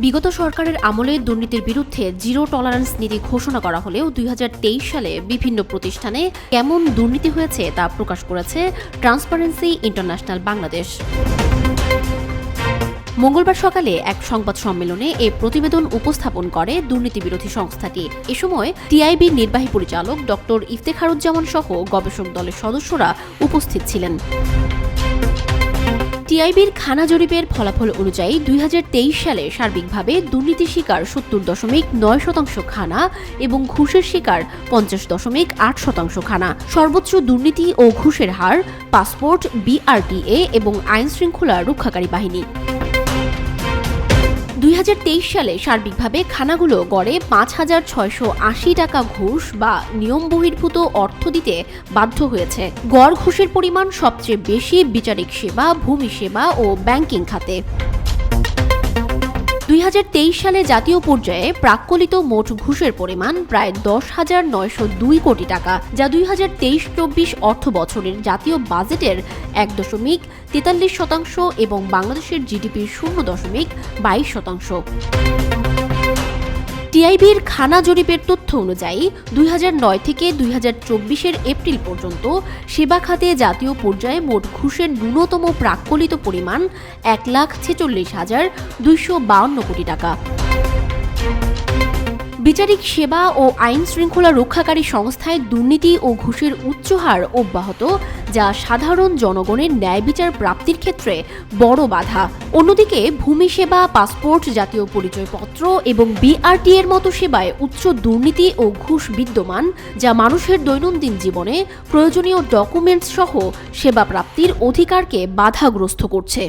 বিগত সরকারের আমলে দুর্নীতির বিরুদ্ধে জিরো টলারেন্স নীতি ঘোষণা করা হলেও ২০২৩ সালে বিভিন্ন প্রতিষ্ঠানে কেমন দুর্নীতি হয়েছে তা প্রকাশ করেছে ট্রান্সপারেন্সি ইন্টারন্যাশনাল বাংলাদেশ। মঙ্গলবার সকালে এক সংবাদ সম্মেলনে এ প্রতিবেদন উপস্থাপন করে দুর্নীতিবিরোধী সংস্থাটি। এ সময় টিআইবির নির্বাহী পরিচালক ডক্টর ইফতেখারুজ্জামান সহ গবেষক দলের সদস্যরা উপস্থিত ছিলেন। টিআইবির খানা জরিপের ফলাফল অনুযায়ী ২০২৩ সালে সার্বিকভাবে দুর্নীতি শিকার ৭০.৯% খানা এবং ঘুষের শিকার ৫০.৮% খানা। সর্বোচ্চ দুর্নীতি ও ঘুষের হার পাসপোর্ট, বিআরটিএ এবং আইনশৃঙ্খলা রক্ষাকারী বাহিনী। ২০২৩ সালে সার্বিকভাবে খানাগুলো গড়ে ৫,৬৮০ টাকা ঘুষ বা নিয়ম বহির্ভূত অর্থ দিতে বাধ্য হয়েছে। গড় ঘুষের পরিমাণ সবচেয়ে বেশি বিচারিক সেবা, ভূমি সেবা ও ব্যাংকিং খাতে। ২০২৩ সালে জাতীয় পর্যায়ে প্রাক্কলিত মোট ঘুষের পরিমাণ প্রায় ১০,৯০২ কোটি টাকা, যা ২০২৩-২৪ অর্থ বছরের জাতীয় বাজেটের ১.৪৩% এবং বাংলাদেশের জিডিপির ০.২২%। টিআইবির খানা জরিপের তথ্য অনুযায়ী ২০০৯ থেকে ২০২৪-এর এপ্রিল পর্যন্ত সেবা খাতে জাতীয় পর্যায়ে মোট ঘুষের ন্যূনতম প্রাক্কলিত পরিমাণ ১,৪৬,২৫২ কোটি টাকা। বিচারিক সেবা ও আইন শৃঙ্খলা রক্ষাকারী সংস্থায় দুর্নীতি ও ঘুষের উচ্চ হার অব্যাহত, যা সাধারণ জনগণের ন্যায় বিচার প্রাপ্তির ক্ষেত্রে বড় বাধা। অন্যদিকে ভূমি সেবা, পাসপোর্ট, জাতীয় পরিচয়পত্র এবং বিআরটি এর মতো সেবায় উচ্চ দুর্নীতি ও ঘুষ বিদ্যমান, যা মানুষের দৈনন্দিন জীবনে প্রয়োজনীয় ডকুমেন্টস সহ সেবা প্রাপ্তির অধিকারকে বাধাগ্রস্ত করছে।